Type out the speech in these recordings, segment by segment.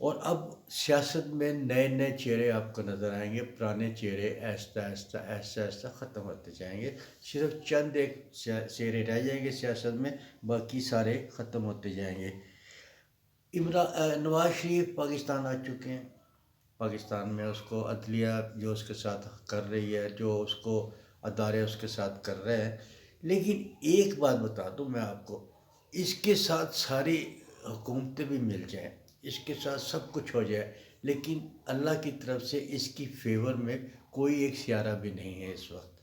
اور اب سیاست میں نئے نئے چہرے آپ کو نظر آئیں گے، پرانے چہرے آہستہ آہستہ آہستہ آہستہ ختم ہوتے جائیں گے، صرف چند ایک چہرے رہ جائیں گے سیاست میں، باقی سارے ختم ہوتے جائیں گے۔ نواز شریف پاکستان آ چکے ہیں، پاکستان میں اس کو عدلیہ جو اس کے ساتھ کر رہی ہے، جو اس کو ادارے اس کے ساتھ کر رہے ہیں، لیکن ایک بات بتا دوں میں آپ کو، اس کے ساتھ ساری حکومتیں بھی مل جائیں، اس کے ساتھ سب کچھ ہو جائے، لیکن اللہ کی طرف سے اس کی فیور میں کوئی ایک سیارہ بھی نہیں ہے اس وقت۔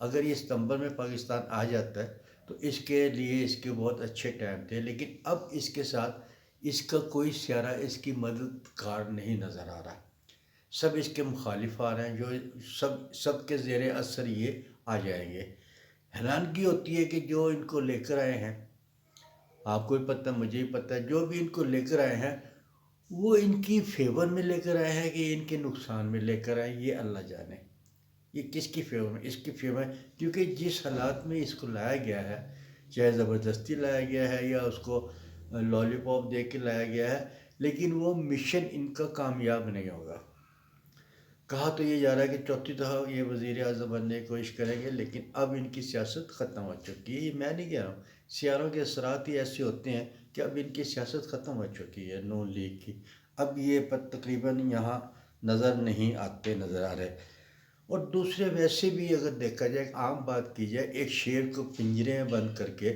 اگر یہ ستمبر میں پاکستان آ جاتا ہے تو اس کے لیے اس کے بہت اچھے ٹائم تھے، لیکن اب اس کے ساتھ اس کا کوئی سیارہ اس کی مددگار نہیں نظر آ رہا، سب اس کے مخالف آ رہے ہیں، جو سب کے زیر اثر یہ آ جائیں گے۔ حیرانگی ہوتی ہے کہ جو ان کو لے کر آئے ہیں، آپ کو بھی پتہ، مجھے بھی پتہ ہے، جو بھی ان کو لے کر آئے ہیں وہ ان کی فیور میں لے کر آئے ہیں کہ ان کے نقصان میں لے کر آئے، یہ اللہ جانے۔ یہ کس کی فیور میں؟ اس کی فیور میں، کیونکہ جس حالات میں اس کو لایا گیا ہے، چاہے زبردستی لایا گیا ہے یا اس کو لالی پاپ دے کے لایا گیا ہے، لیکن وہ مشن ان کا کامیاب نہیں ہوگا۔ کہا تو یہ جا رہا ہے کہ چوتھی دفعہ یہ وزیر اعظم بننے کی کوشش کریں گے، لیکن اب ان کی سیاست ختم ہو چکی ہے۔ یہ میں نہیں کہہ رہا ہوں، سیاروں کے اثرات ہی ایسے ہوتے ہیں کہ اب ان کی سیاست ختم ہو چکی ہے نون لیگ کی، اب یہ تقریباً یہاں نظر نہیں آتے، نظر آ رہے۔ اور دوسرے ویسے بھی اگر دیکھا جائے، عام بات کی جائے، ایک شیر کو پنجرے میں بند کر کے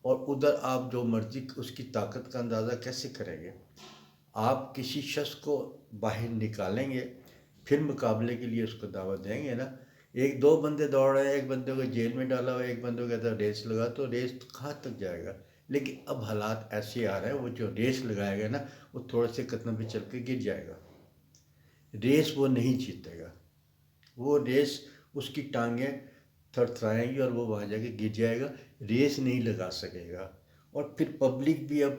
اور ادھر آپ جو مرضی اس کی طاقت کا اندازہ کیسے کریں گے؟ آپ کسی شخص کو باہر نکالیں گے، پھر مقابلے کے لیے اس کو دعوت دیں گے نا۔ ایک دو بندے دوڑ رہے ہیں، ایک بندے کو جیل میں ڈالا ہوا ہے، ایک بندے کو کہتا ہے ریس لگا، تو ریس کہاں تک جائے گا؟ لیکن اب حالات ایسے آ رہے ہیں، وہ جو ریس لگائے گا نا، وہ تھوڑے سے قدم پہ چل کے گر جائے گا، ریس وہ نہیں جیتے گا، وہ ریس اس کی ٹانگیں تھر تھرائیں گی اور وہ وہاں جا کے گر جائے گا، ریس نہیں لگا سکے گا۔ اور پھر پبلک بھی اب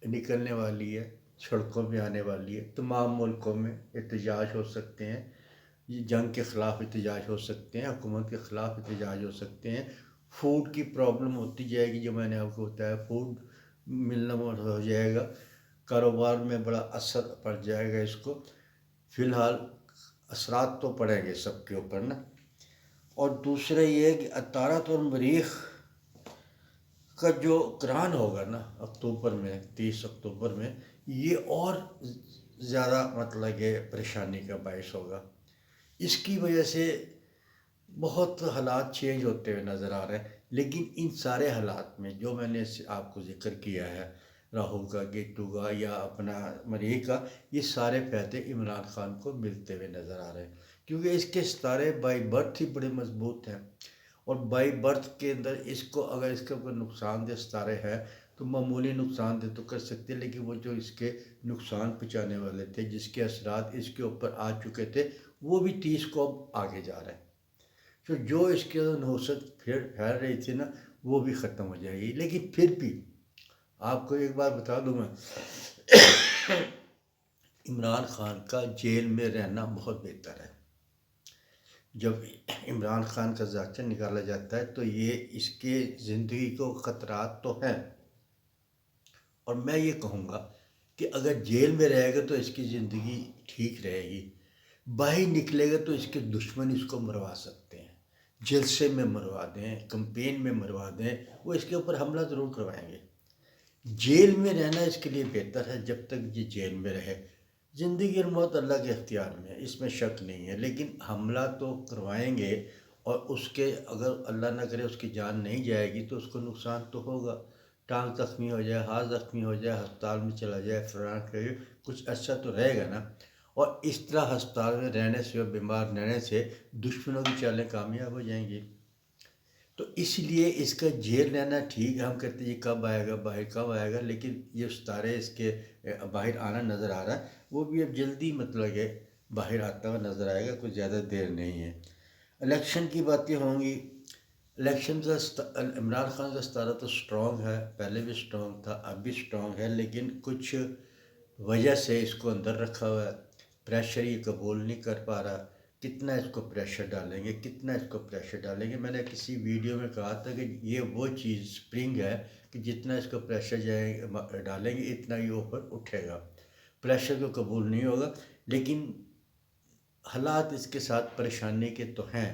نکلنے والی ہے، سڑکوں پہ آنے والی ہے، تمام ملکوں میں احتجاج ہو سکتے ہیں، یہ جنگ کے خلاف احتجاج ہو سکتے ہیں، حکومت کے خلاف احتجاج ہو سکتے ہیں، فوڈ کی پرابلم ہوتی جائے گی، جو میں نے آپ کو بتایا، فوڈ ملنا ہو جائے گا، کاروبار میں بڑا اثر پڑ جائے گا اس کو۔ فی الحال اثرات تو پڑیں گے سب کے اوپر نا۔ اور دوسرا یہ ہے کہ اطارت اور مریخ کا جو قران ہوگا نا اکتوبر میں، 30 اکتوبر میں، یہ اور زیادہ مطلب کہ پریشانی کا باعث ہوگا۔ اس کی وجہ سے بہت حالات چینج ہوتے ہوئے نظر آ رہے ہیں، لیکن ان سارے حالات میں جو میں نے آپ کو ذکر کیا ہے، راہو کا، گیٹو کا یا اپنا مریخ کا، یہ سارے فائدے عمران خان کو ملتے ہوئے نظر آ رہے ہیں، کیونکہ اس کے ستارے بائی برتھ ہی بڑے مضبوط ہیں، اور بائی برتھ کے اندر اس کو اگر اس کے اوپر نقصان دہ ستارے ہے تو معمولی نقصان دہ تو کر سکتے، لیکن وہ جو اس کے نقصان پہنچانے والے تھے، جس کے اثرات اس کے اوپر آ چکے تھے، وہ بھی 30 کو اب آگے جا رہے ہیں، تو جو اس کے اندر نحوست پھیل رہی تھی نا، وہ بھی ختم ہو جائے گی۔ لیکن پھر بھی آپ کو ایک بات بتا دوں میں، عمران خان کا جیل میں رہنا بہت بہتر ہے۔ جب عمران خان کا ذاکر نکالا جاتا ہے تو یہ اس کے زندگی کو خطرات تو ہیں، اور میں یہ کہوں گا کہ اگر جیل میں رہے گا تو اس کی زندگی ٹھیک رہے گی، باہر نکلے گا تو اس کے دشمن اس کو مروا سکتے ہیں، جلسے میں مروا دیں، کمپین میں مروا دیں، وہ اس کے اوپر حملہ ضرور کروائیں گے۔ جیل میں رہنا اس کے لیے بہتر ہے، جب تک یہ جیل میں رہے۔ زندگی اور موت اللہ کے اختیار میں ہے، اس میں شک نہیں ہے، لیکن حملہ تو کروائیں گے، اور اس کے اگر اللہ نہ کرے اس کی جان نہیں جائے گی تو اس کو نقصان تو ہوگا، ٹانگ زخمی ہو جائے، ہاتھ زخمی ہو جائے، ہسپتال میں چلا جائے، فلاں کرے، کچھ ایسا تو رہے گا نا۔ اور اس طرح ہسپتال میں رہنے سے اور بیمار رہنے سے دشمنوں کی چالیں کامیاب ہو جائیں گی، تو اس لیے اس کا جیل رہنا ٹھیک ہے۔ ہم کہتے ہیں یہ کب آئے گا، باہر کب آئے گا، لیکن یہ ستارے اس کے باہر آنا نظر آ رہا ہے، وہ بھی اب جلدی مطلب کہ باہر آتا ہوا نظر آئے گا، کچھ زیادہ دیر نہیں ہے۔ الیکشن کی باتیں ہوں گی، الیکشن کا عمران خان کا ستارہ تو سٹرونگ ہے، پہلے بھی سٹرونگ تھا، اب بھی سٹرونگ ہے، لیکن کچھ وجہ سے اس کو اندر رکھا ہوا ہے، پریشر یہ قبول نہیں کر پا رہا، کتنا اس کو پریشر ڈالیں گے، کتنا اس کو پریشر ڈالیں گے۔ میں نے کسی ویڈیو میں کہا تھا کہ یہ وہ چیز سپرنگ ہے کہ جتنا اس کو پریشر ڈالیں گے اتنا یہ اوپر اٹھے گا، پریشر کو قبول نہیں ہوگا، لیکن حالات اس کے ساتھ پریشانی کے تو ہیں،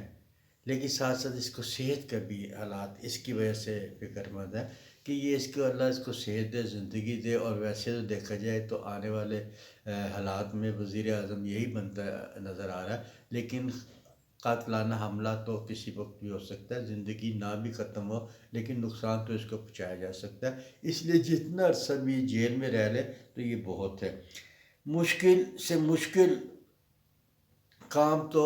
لیکن ساتھ ساتھ اس کو صحت کا بھی حالات اس کی وجہ سے فکر مند ہے کہ یہ اس کو اللہ اس کو صحت دے، زندگی دے، اور ویسے تو دیکھا جائے تو آنے والے حالات میں وزیر اعظم یہی بنتا نظر آ رہا ہے، لیکن قاتلانہ حملہ تو کسی وقت بھی ہو سکتا ہے، زندگی نہ بھی ختم ہو لیکن نقصان تو اس کو پہنچایا جا سکتا ہے، اس لیے جتنا عرصہ بھی جیل میں رہ لے تو یہ بہت ہے۔ مشکل سے مشکل کام تو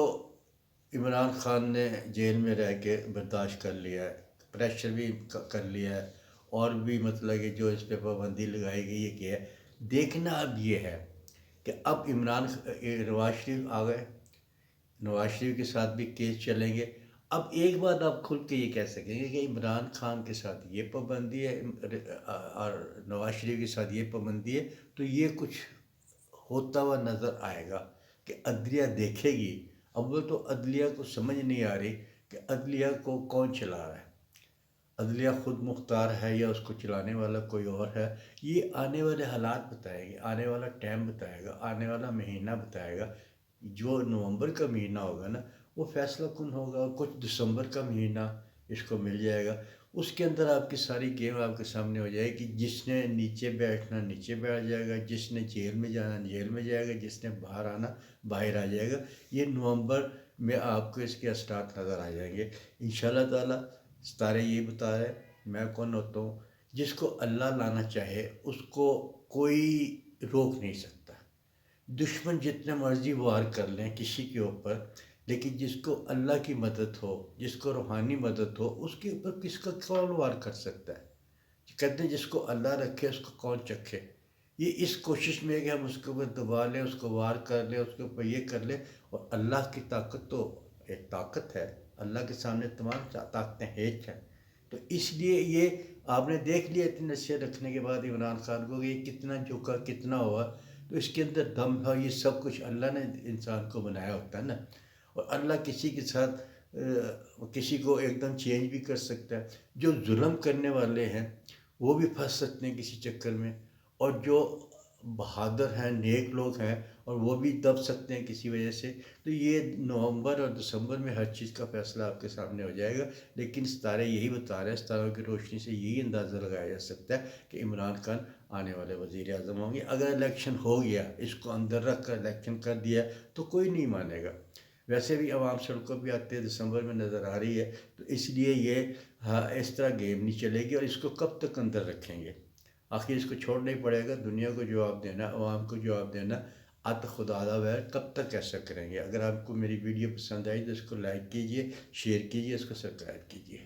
عمران خان نے جیل میں رہ کے برداشت کر لیا ہے، پریشر بھی کر لیا ہے، اور بھی مطلب کہ جو اس پہ پابندی لگائی گئی ہے کہ دیکھنا اب یہ ہے کہ اب نواز شریف آ گئے، نواز شریف کے ساتھ بھی کیس چلیں گے، اب ایک بات آپ کھل کے یہ کہہ سکیں گے کہ عمران خان کے ساتھ یہ پابندی ہے اور نواز شریف کے ساتھ یہ پابندی ہے، تو یہ کچھ ہوتا ہوا نظر آئے گا کہ عدلیہ دیکھے گی۔ اول تو عدلیہ کو سمجھ نہیں آ رہی کہ عدلیہ کو کون چلا رہا ہے، عدلیہ خود مختار ہے یا اس کو چلانے والا کوئی اور ہے، یہ آنے والے حالات بتائے گے، آنے والا ٹائم بتائے گا، آنے والا مہینہ بتائے گا۔ جو نومبر کا مہینہ ہوگا نا وہ فیصلہ کن ہوگا، کچھ دسمبر کا مہینہ اس کو مل جائے گا، اس کے اندر آپ کی ساری گیم آپ کے سامنے ہو جائے گی، جس نے نیچے بیٹھنا نیچے بیٹھ جائے گا، جس نے جیل میں جانا جیل میں جائے گا، جس نے باہر آنا باہر آ جائے گا۔ یہ نومبر میں آپ کو اس کے اثرات نظر آ جائیں گے انشاءاللہ تعالیٰ۔ ستارے یہ بتا رہے میں کون ہوتا ہوں، جس کو اللہ لانا چاہے اس کو کوئی روک نہیں سکتا، دشمن جتنے مرضی وار کر لیں کسی کے اوپر، لیکن جس کو اللہ کی مدد ہو، جس کو روحانی مدد ہو، اس کے اوپر کس کا کون وار کر سکتا ہے؟ کہتے ہیں جس کو اللہ رکھے اس کو کون چکھے۔ یہ اس کوشش میں ہے کہ ہم اس کے اوپر دبا لیں، اس کو وار کر لیں، اس کے اوپر یہ کر لیں، اور اللہ کی طاقت تو ایک طاقت ہے، اللہ کے سامنے تمام طاقتیں ہیچ ہیں، تو اس لیے یہ آپ نے دیکھ لیا اتنی نصیحت رکھنے کے بعد عمران خان کو کہ یہ کتنا جھکا کتنا ہوا، تو اس کے اندر دم تھا، یہ سب کچھ اللہ نے انسان کو بنایا ہوتا ہے نا، اور اللہ کسی کے ساتھ کسی کو ایک دم چینج بھی کر سکتا ہے، جو ظلم کرنے والے ہیں وہ بھی پھنس سکتے ہیں کسی چکر میں، اور جو بہادر ہیں نیک لوگ ہیں اور وہ بھی دب سکتے ہیں کسی وجہ سے، تو یہ نومبر اور دسمبر میں ہر چیز کا فیصلہ آپ کے سامنے ہو جائے گا، لیکن ستارے یہی بتا رہے ہیں، ستاروں کی روشنی سے یہی اندازہ لگایا جا سکتا ہے کہ عمران خان آنے والے وزیر اعظم ہوں گے۔ اگر الیکشن ہو گیا، اس کو اندر رکھ کر الیکشن کر دیا تو کوئی نہیں مانے گا، ویسے بھی عوام سڑکوں پہ آتے ہیں، دسمبر میں نظر آ رہی ہے، تو اس لیے یہ اس طرح گیم نہیں چلے گی، اور اس کو کب تک اندر رکھیں گے؟ آخر اس کو چھوڑنا ہی پڑے گا، دنیا کو جواب دینا، عوام کو جواب دینا، ات خدا دا ویر کب تک ایسا کریں گے؟ اگر آپ کو میری ویڈیو پسند آئی تو اس کو لائک کیجئے، شیئر کیجئے، اس کو سبسکرائب کیجئے۔